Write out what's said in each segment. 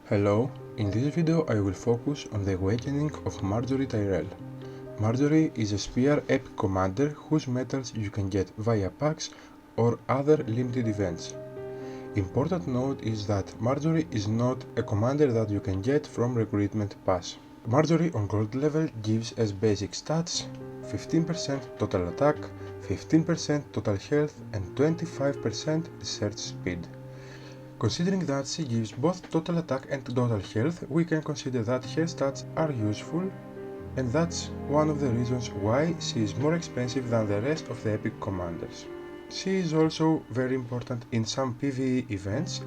Hello, in this video I will focus on the awakening of Margaery Tyrell. Margaery is a spear epic commander whose metals you can get via packs or other limited events. Important note is that Margaery is not a commander that you can get from recruitment pass. Margaery on gold level gives as basic stats 15% total attack, 15% total health and 25% research speed. Considering that she gives both total attack and total health, we can consider that her stats are useful, and that's one of the reasons why she is more expensive than the rest of the epic commanders. She is also very important in some PvE events.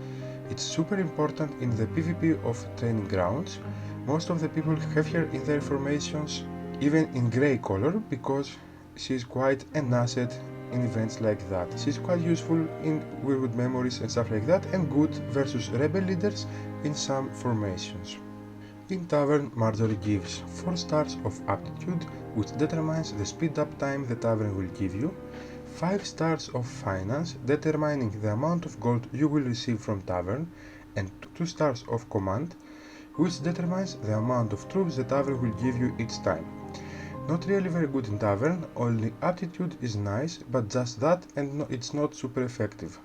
It's super important in the PvP of training grounds. Most of the people have her in their formations, even in grey color, because she is quite an asset in events like that. She's quite useful in Weirwood memories and stuff like that, and good versus rebel leaders in some formations. In Tavern, Margaery gives 4 stars of aptitude, which determines the speed up time the tavern will give you, 5 stars of finance, determining the amount of gold you will receive from tavern, and 2 stars of command, which determines the amount of troops the tavern will give you each time. Not really very good in tavern, only aptitude is nice, but just that, and it's not super effective.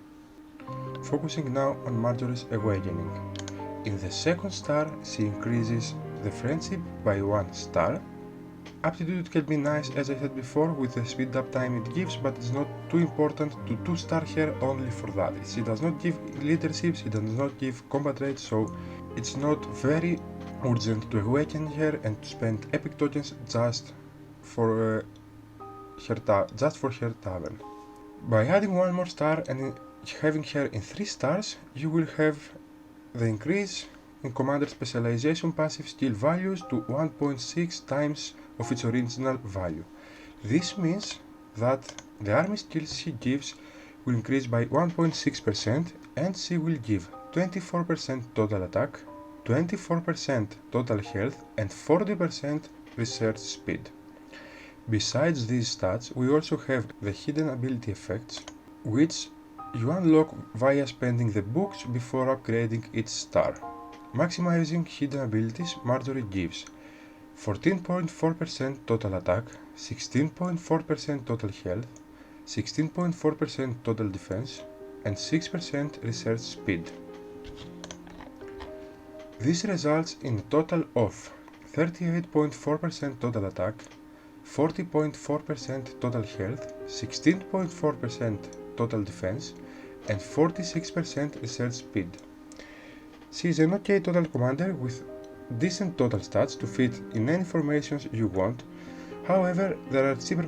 Focusing now on Margaery's awakening. In the second star, she increases the friendship by 1 star. Aptitude can be nice, as I said before, with the speed up time it gives, but it's not too important to 2-star her only for that. She does not give leadership, she does not give combat rate, so it's not very urgent to awaken her and to spend epic tokens just for her tavern. By adding 1 more star and having her in 3 stars, you will have the increase in commander specialization passive skill values to 1.6 times of its original value. This means that the army skills she gives will increase by 1.6%, and she will give 24% total attack, 24% total health and 40% research speed. Besides these stats, we also have the hidden ability effects, which you unlock via spending the books before upgrading each star. Maximizing hidden abilities, Margaery gives 14.4% total attack, 16.4% total health, 16.4% total defense, and 6% research speed. This results in a total of 38.4% total attack, 40.4% total health, 16.4% total defense, and 46% research speed. She is an okay total commander with decent total stats to fit in any formations you want. However, there are cheaper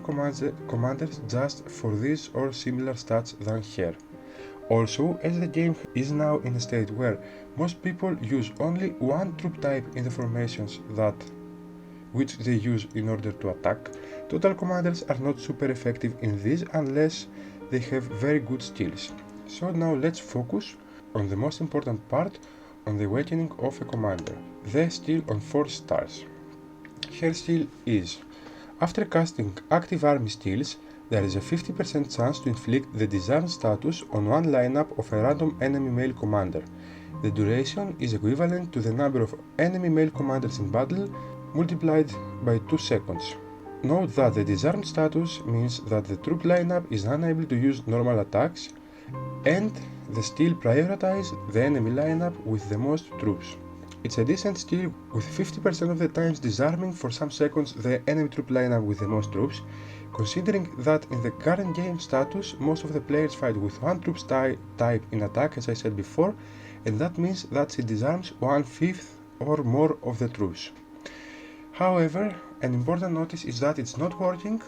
commanders just for these or similar stats than her. Also, as the game is now in a state where most people use only one troop type in the formations which they use in order to attack, total commanders are not super effective in this unless they have very good skills. So now let's focus on the most important part, on the awakening of a commander, the skill on 4 stars. Her skill is: after casting active army skills, there is a 50% chance to inflict the disarm status on one lineup of a random enemy male commander. The duration is equivalent to the number of enemy male commanders in battle multiplied by 2 seconds. Note that the disarmed status means that the troop lineup is unable to use normal attacks, and the skill prioritizes the enemy lineup with the most troops. It's a decent skill, with 50% of the times disarming for some seconds the enemy troop lineup with the most troops, considering that in the current game status most of the players fight with one troop type in attack, as I said before, and that means that she disarms 1/5 or more of the troops. However, an important notice is that it's not working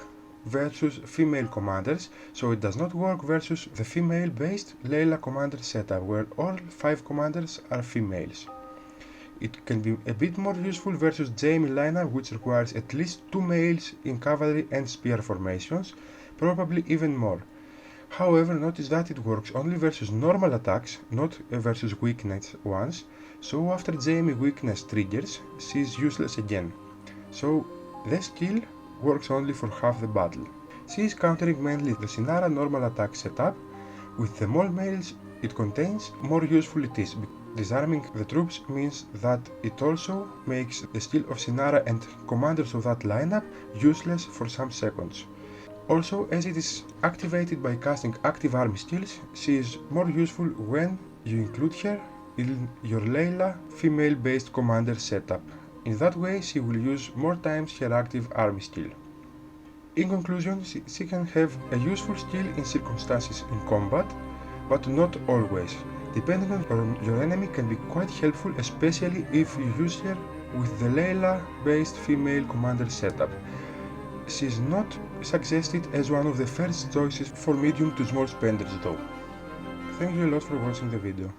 versus female commanders, so it does not work versus the female-based Layla commander setup, where all 5 commanders are females. It can be a bit more useful versus Jaime lineup, which requires at least 2 males in cavalry and spear formations, probably even more. However, notice that it works only versus normal attacks, not versus weakness ones, so after Jaime weakness triggers, she is useless again. So the skill works only for half the battle. She is countering mainly the Sinara normal attack setup. With the more males it contains, more useful it is, Disarming the troops means that it also makes the skill of Sinara and commanders of that lineup useless for some seconds. Also, as it is activated by casting active army skills, she is more useful when you include her in your Layla female-based commander setup. In that way, she will use more times her active army skill. In conclusion, she can have a useful skill in circumstances in combat, but not always. Depending on your enemy can be quite helpful, especially if you use her with the Layla-based female commander setup. She is not suggested as one of the first choices for medium to small spenders though. Thank you a lot for watching the video.